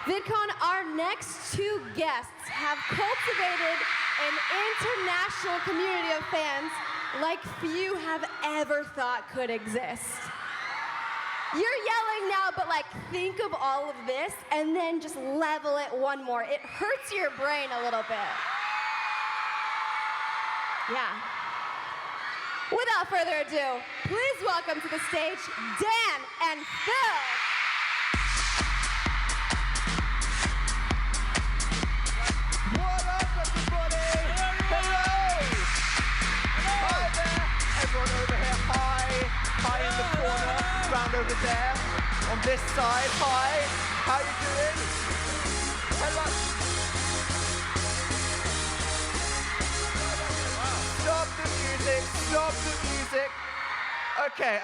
VidCon, our next two guests have cultivated an international community of fans like few have ever thought could exist. You're yelling now, but like think of all of this and then just level it one more. It hurts your brain a little bit. Yeah. Without further ado, please welcome to the stage Dan and Phil. What up, everybody? Hello! Hi there. Everyone over here, hi in the corner, round over there, on this side, hi. How you doing? Hello. Stop the music, stop the music. Okay.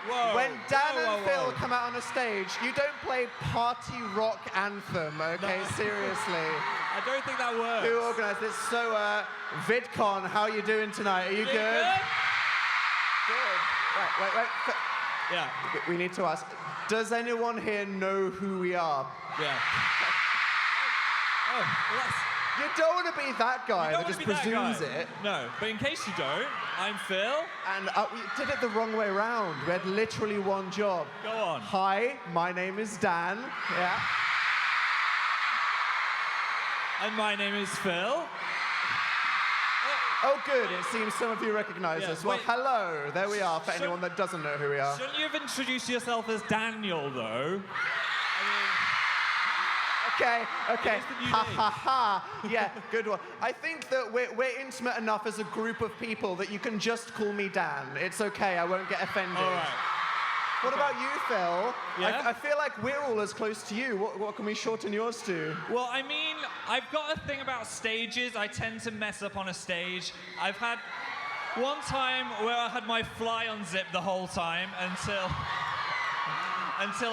Whoa, when Dan whoa, and whoa, Phil whoa. come out on a stage, you don't play party rock anthem, okay? No. Seriously. I don't think that works. Who organised this? So, VidCon, how are you doing tonight? Are you good? Good. Wait. Yeah. We need to ask, does anyone here know who we are? Yeah. Oh, well that's... You don't want to be that guy You don't that just wanna be that presumes guy. it. No, but in case you don't, I'm Phil. And we did it the wrong way round. We had literally one job. Go on. Hi, my name is Dan. Yeah. And my name is Phil. Oh, good. It seems some of you recognize Yeah, us. Well, wait. hello. There we are for Should- anyone that doesn't know who we are. Shouldn't you have introduced yourself as Daniel, though? Okay. It's the new Ha name. ha ha. Yeah, good one. I think that we're intimate enough as a group of people that you can just call me Dan. It's okay, I won't get offended. All right. What about you, Phil? Yeah? I feel like we're all as close to you. What can we shorten yours to? Well, I mean, I've got a thing about stages. I tend to mess up on a stage. I've had one time where I had my fly unzipped the whole time until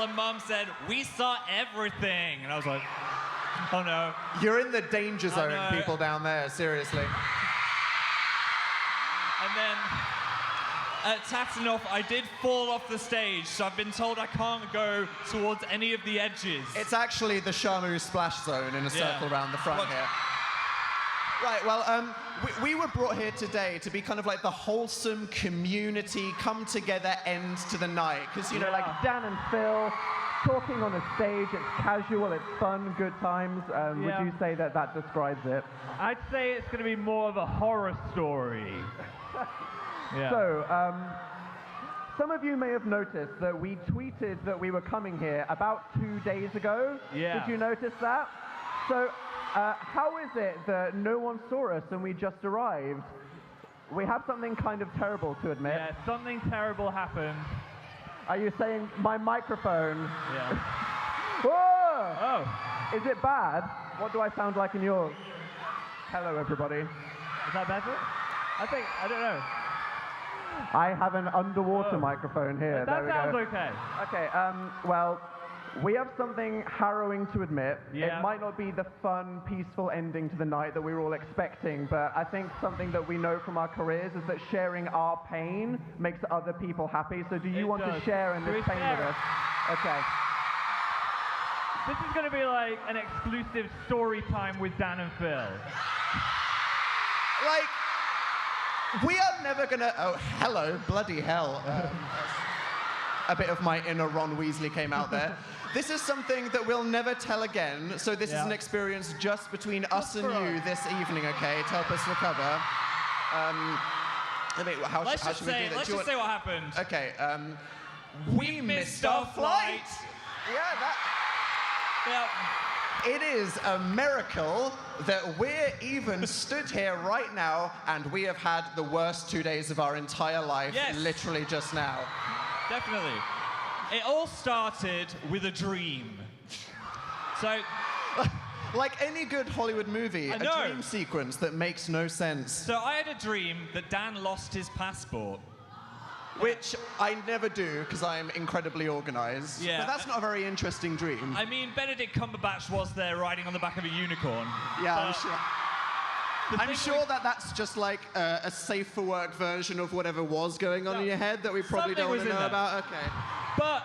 a mum said, "We saw everything." And I was like, oh no. You're in the danger zone, know. people down there, seriously. And then at Tatanoff, I did fall off the stage, so I've been told I can't go towards any of the edges. It's actually the Shamu splash zone in a circle around the front What- here. Right, well, we were brought here today to be kind of like the wholesome community come together end to the night. Because, you know, like Dan and Phil talking on a stage, it's casual, it's fun, good times. Would Yeah. you say that that describes it? I'd say it's going to be more of a horror story. Yeah. So, some of you may have noticed that we tweeted that we were coming here about 2 days ago. Yeah. Did you notice that? So, how is it that no one saw us and we just arrived? We have something kind of terrible to admit. Yeah, something terrible happened. Are you saying my microphone? Yeah. Whoa! Oh. Is it bad? What do I sound like in yours? Hello, everybody. Is that better? I don't know. I have an underwater Oh. microphone here. That there we sounds go. okay. Okay, well, we have something harrowing to admit. Yeah. It might not be the fun, peaceful ending to the night that we were all expecting, but I think something that we know from our careers is that sharing our pain makes other people happy. So do you It want does. to share in Do this we pain share with it? us? Okay. This is going to be like an exclusive story time with Dan and Phil. Like, we are never gonna, oh, hello, bloody hell. A bit of my inner Ron Weasley came out there. This is something that we'll never tell again, so this is Yeah. an experience just between us and for you us. this evening, okay, to help us recover. How Let's should just we say, do that? let's Do you just say what happened. Okay, we missed our flight! Yeah, that... Yeah. It is a miracle that we're even stood here right now and we have had the worst 2 days of our entire life, Yes. literally just now. Definitely. It all started with a dream. So, Like any good Hollywood movie, I a know. dream sequence that makes no sense. I had a dream that Dan lost his passport. Which I never do because I'm incredibly organized. Yeah. But that's not a very interesting dream. I mean, Benedict Cumberbatch was there riding on the back of a unicorn. Yeah, I'm but sure. the I'm thing sure with- that that's just like a safe for work version of whatever was going on No, in your head that we probably something don't want was to in know there. about. Okay. But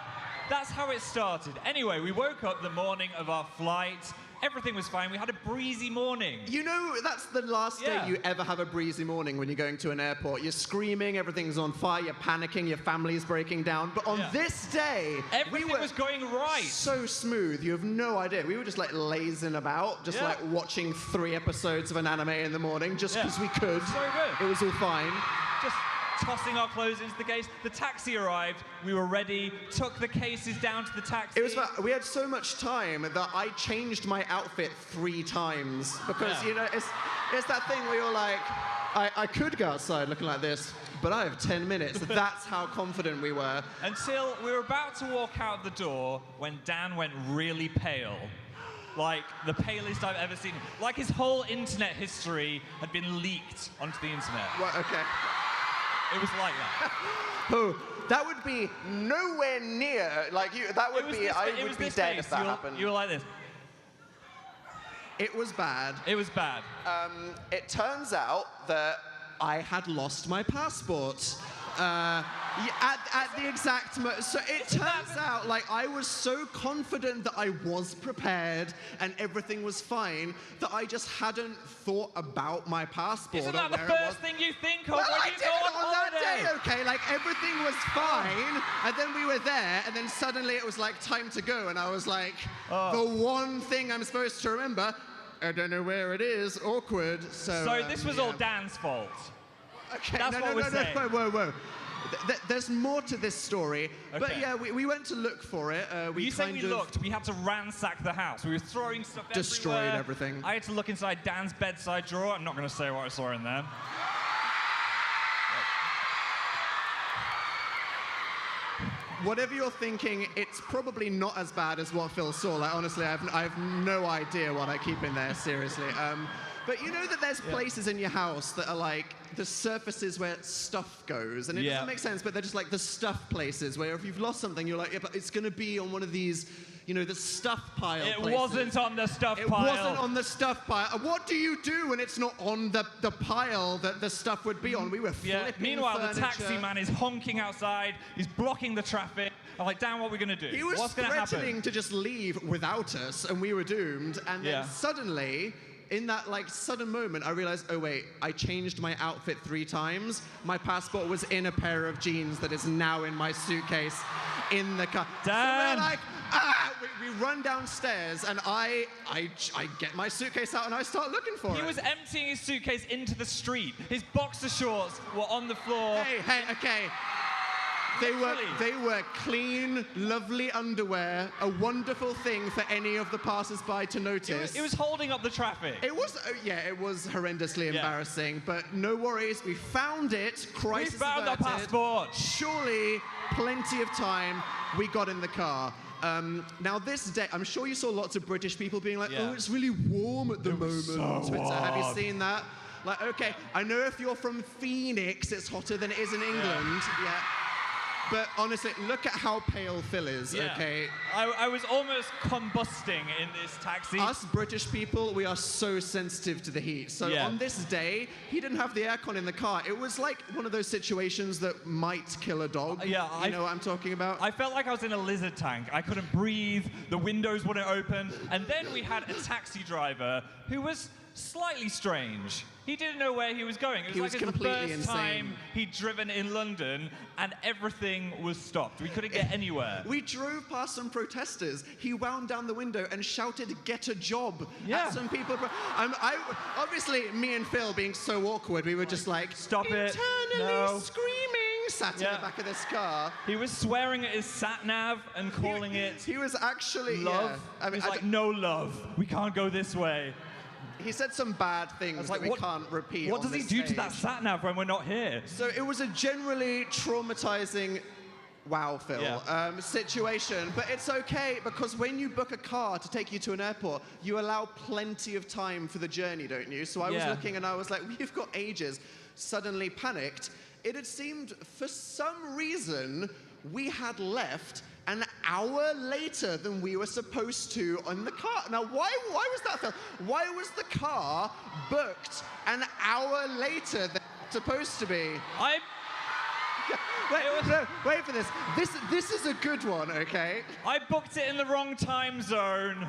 That's how it started. Anyway, we woke up the morning of our flight. Everything was fine. We had a breezy morning. You know, that's the last day you ever have a breezy morning when you're going to an airport. You're screaming, everything's on fire, you're panicking, your family's breaking down. But on this day, everything was going right. So smooth, you have no idea. We were just like lazing about, just like watching 3 episodes of an anime in the morning, just because we could. So good. It was all fine. Just tossing our clothes into the case. The taxi arrived. We were ready. Took the cases down to the taxi. It was. We had so much time that I changed my outfit 3 times because you know it's that thing where you're like, I could go outside looking like this, but I have 10 minutes. That's how confident we were. Until we were about to walk out the door when Dan went really pale. Like the palest I've ever seen. Like his whole internet history had been leaked onto the internet. Right, okay. It was like that. Oh, that would be nowhere near, like, you. That would be, I would be dead if that happened. You were like this. It was bad. It was bad. It turns out that I had lost my passport. At the exact moment. So it turns out, like, I was so confident that I was prepared and everything was fine that I just hadn't thought about my passport. Isn't that the first thing you think of when you go on that holiday? day, okay? Like, everything was fine, and then we were there, and then suddenly it was like time to go, and I was like, the one thing I'm supposed to remember, I don't know where it is, awkward. So this was all Dan's fault. Okay, That's what we're saying. Whoa. There's more to this story, but yeah, we went to look for it. You say we looked. We had to ransack the house. We were throwing stuff everywhere. Destroyed everything. I had to look inside Dan's bedside drawer. I'm not going to say what I saw in there. Whatever you're thinking, it's probably not as bad as what Phil saw. Like, honestly, I have no idea what I keep in there, seriously. But you know that there's places in your house that are like the surfaces where stuff goes, and it doesn't make sense, but they're just like the stuff places where if you've lost something, you're like, yeah, but it's going to be on one of these, you know, the stuff pile It places. wasn't on the stuff pile. It wasn't on the stuff pile. What do you do when it's not on the pile that the stuff would be on? We were flipping Meanwhile, furniture. the taxi man is honking outside. He's blocking the traffic. I'm like, Dan, what are we going to do? He was What's going to happen? threatening to just leave without us, and we were doomed. And then suddenly, in that like sudden moment, I realized, oh wait, I changed my outfit 3 times. My passport was in a pair of jeans that is now in my suitcase in the car. Dan! So we're like, we run downstairs, and I get my suitcase out and I start looking for it. He was emptying his suitcase into the street. His boxer shorts were on the floor. Hey, okay. They were clean, lovely underwear, a wonderful thing for any of the passers-by to notice. It was holding up the traffic. It was, it was horrendously embarrassing, but no worries, we found it, crisis We found averted. our passport. Surely, plenty of time, we got in the car. Now this day, I'm sure you saw lots of British people being like, oh, it's really warm at the moment on Twitter. warm. Have you seen that? Like, okay, I know if you're from Phoenix, it's hotter than it is in England. Yeah. But honestly, look at how pale Phil is, okay? I was almost combusting in this taxi. Us British people, we are so sensitive to the heat. So on this day, he didn't have the aircon in the car. It was like one of those situations that might kill a dog. You know what I'm talking about? I felt like I was in a lizard tank. I couldn't breathe, the windows wouldn't open. And then we had a taxi driver who was slightly strange. He didn't know where he was going. It was like the first time he'd driven in London and everything was stopped. We couldn't get anywhere. We drove past some protesters. He wound down the window and shouted, "Get a job!" at some people. Obviously, me and Phil being so awkward, we were just like, stop it. Internally screaming, sat in the back of this car. He was swearing at his sat-nav and calling it He was actually, love. I mean, he was like, no love. We can't go this way. He said some bad things that we can't repeat. What does he do to that sat-nav when we're not here? So it was a generally traumatizing, wow, Phil, situation. But it's okay, because when you book a car to take you to an airport, you allow plenty of time for the journey, don't you? So I was looking and I was like, we've got ages. Suddenly panicked. It had seemed, for some reason, we had left an hour later than we were supposed to on the car. Now, why was that, Phil? Why was the car booked an hour later than it was supposed to be? Wait for this. This is a good one, okay? I booked it in the wrong time zone.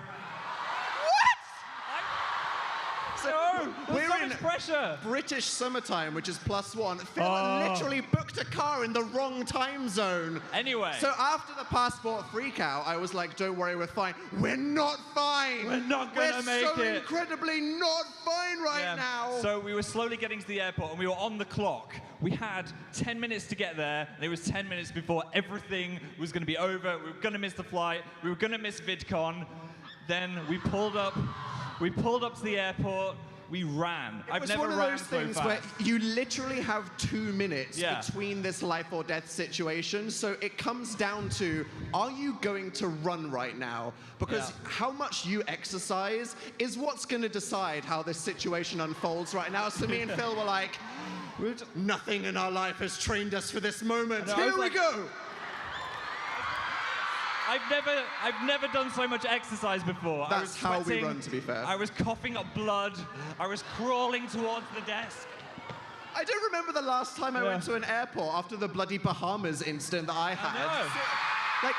We're so in much pressure. British summertime, which is +1. Phil literally booked a car in the wrong time zone. Anyway. So after the passport freak out, I was like, don't worry, we're fine. We're not fine. We're not gonna make it. We're so incredibly not fine right now. So we were slowly getting to the airport and we were on the clock. We had 10 minutes to get there, and it was 10 minutes before everything was gonna be over. We were gonna miss the flight. We were gonna miss VidCon. Then we pulled up to the airport. We ran. I've never ran so fast. It was one of those things where you literally have 2 minutes between this life or death situation. So it comes down to, are you going to run right now? Because how much you exercise is what's going to decide how this situation unfolds right now. So me and Phil were like, nothing in our life has trained us for this moment. Here we go. I've never done so much exercise before. That's I was sweating, how we run, to be fair. I was coughing up blood. I was crawling towards the desk. I don't remember the last time I went to an airport after the bloody Bahamas incident that I had. I know. Like,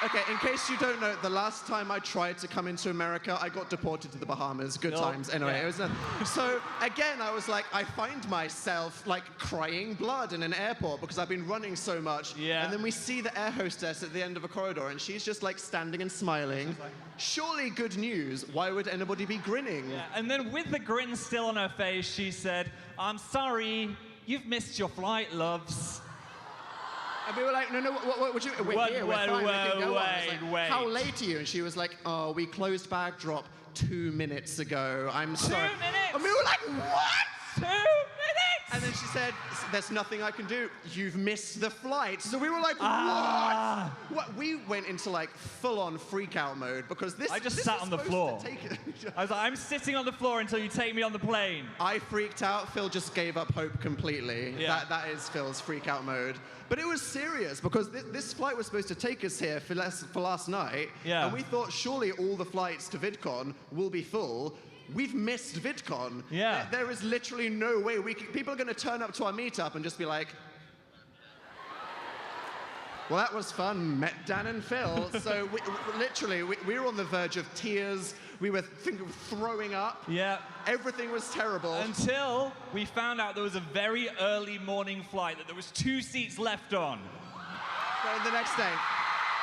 okay, in case you don't know, the last time I tried to come into America, I got deported to the Bahamas. Good times. Anyway, it was so again, I was like, I find myself like crying blood in an airport because I've been running so much. Yeah. And then we see the air hostess at the end of a corridor, and she's just like standing and smiling. Surely good news. Why would anybody be grinning? Yeah. And then with the grin still on her face, she said, "I'm sorry, you've missed your flight, loves." And we were like, no, what would you? We're here, we're fine, we can go on. I was like, how late are you? And she was like, oh, we closed bag drop 2 minutes ago. I'm sorry. 2 minutes? And we were like, what? 2 minutes? And then she said, there's nothing I can do. You've missed the flight. So we were like, what? We went into like full-on freak-out mode because this. I just sat on the floor. I was like, I'm sitting on the floor until you take me on the plane. I freaked out. Phil just gave up hope completely. Yeah. That is Phil's freak-out mode. But it was serious because this flight was supposed to take us here for last night. Yeah. And we thought surely all the flights to VidCon will be full. We've missed VidCon. Yeah. There is literally no way people are going to turn up to our meetup and just be like, well, that was fun. Met Dan and Phil. So we were on the verge of tears. We were thinking of throwing up. Yeah. Everything was terrible. Until we found out there was a very early morning flight that there was 2 seats left on. So the next day.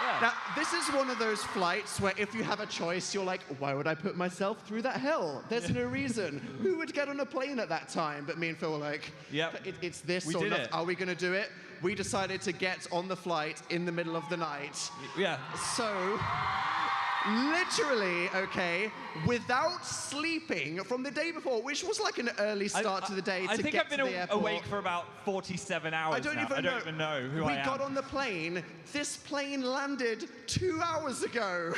Yeah. Now, this is one of those flights where if you have a choice, you're like, why would I put myself through that hell? There's no reason. Who would get on a plane at that time? But me and Phil were like, it's this we or did nothing. it. Are we going to do it? We decided to get on the flight in the middle of the night. Yeah. So, literally, okay, without sleeping from the day before, which was like an early start to the day I to think get I've been to the airport. awake for about 47 hours I don't now. even know who I am. We got on the plane. This plane landed 2 hours ago.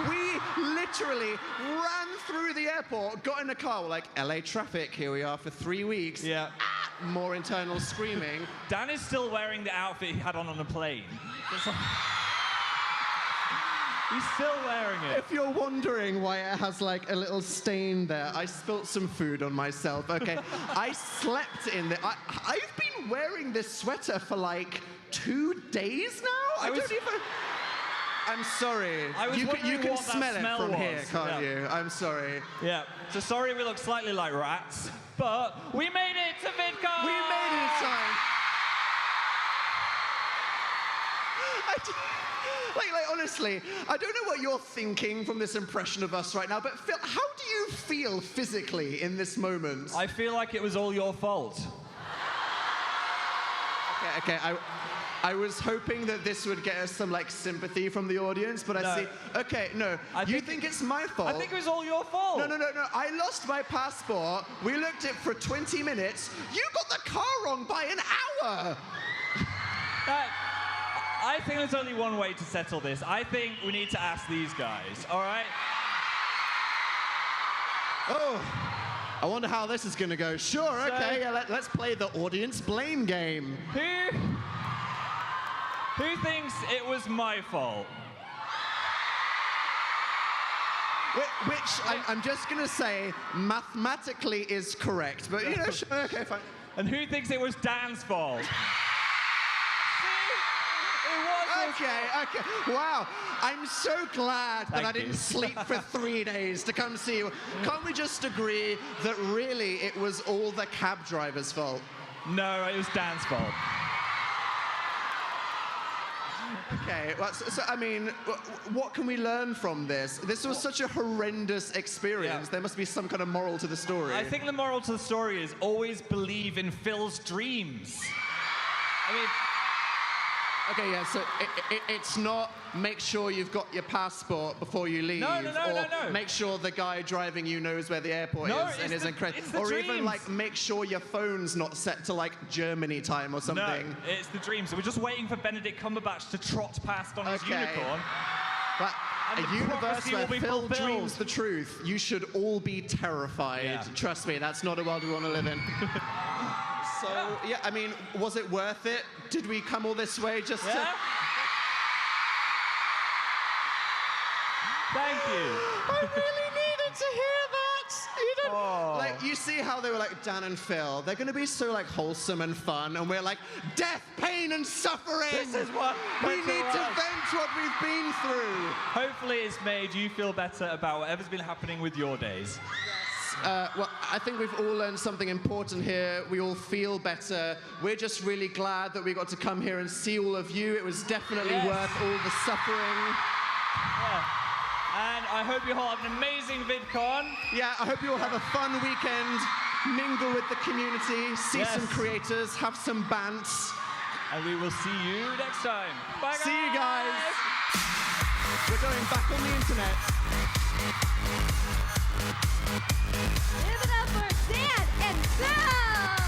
We literally ran through the airport, got in a car, we're like, LA traffic, here we are for 3 weeks. Yeah. More internal screaming. Dan is still wearing the outfit he had on the plane. He's still wearing it. If you're wondering why it has like a little stain there, I spilt some food on myself, okay? I slept in there. I've been wearing this sweater for like 2 days now? I'm sorry. You can smell it from here, can't you? I'm sorry. Yeah. So sorry we look slightly like rats, but we made it to VidCon! We made it in time. Like, honestly, I don't know what you're thinking from this impression of us right now, but Phil, how do you feel physically in this moment? I feel like it was all your fault. Okay, I was hoping that this would get us some, like, sympathy from the audience, but I see... Okay, no, you think it's my fault? I think it was all your fault. No. I lost my passport. We looked at it for 20 minutes. You got the car wrong by an hour. I think there's only one way to settle this. I think we need to ask these guys, all right? Oh, I wonder how this is going to go. Sure, okay, yeah, let's play the audience blame game. Who thinks it was my fault? Which I'm just going to say mathematically is correct, but you know, sure, okay, fine. And who thinks it was Dan's fault? Okay. Wow. I'm so glad that Thank I didn't you. sleep for 3 days to come see you. Can't we just agree that really it was all the cab driver's fault? No, it was Dan's fault. Okay, well, so I mean, what can we learn from this? This was such a horrendous experience. Yeah. There must be some kind of moral to the story. I think the moral to the story is always believe in Phil's dreams. I mean, Okay, yeah, so it's not make sure you've got your passport before you leave. No. Make sure the guy driving you knows where the airport No, is and it's is incredible. it's the Or even dreams. like make sure your phone's not set to like Germany time or something. no, it's the dream. So we're just waiting for Benedict Cumberbatch to trot past on his Okay. unicorn. But And a the universe prophecy where will be Phil fulfilled. dreams the truth, you should all be terrified. Yeah. Trust me, that's not a world we want to live in. So, yeah, I mean, was it worth it? Did we come all this way just to... Yeah? Thank you. I really needed to hear that. You don't, Oh. like, you see how they were like, Dan and Phil, they're going to be so like wholesome and fun, and we're like, death, pain, and suffering. This is what we mental need to health- vent what we've been through. Hopefully it's made you feel better about whatever's been happening with your days. Well, I think we've all learned something important here. We all feel better. We're just really glad that we got to come here and see all of you. It was definitely Yes. worth all the suffering. And I hope you all have an amazing VidCon. Yeah, I hope you all have a fun weekend. Mingle with the community, see Yes. some creators, have some bants. And we will see you next time. Bye, guys. See you guys. We're going back on the internet. Give it up for Dan and Phil!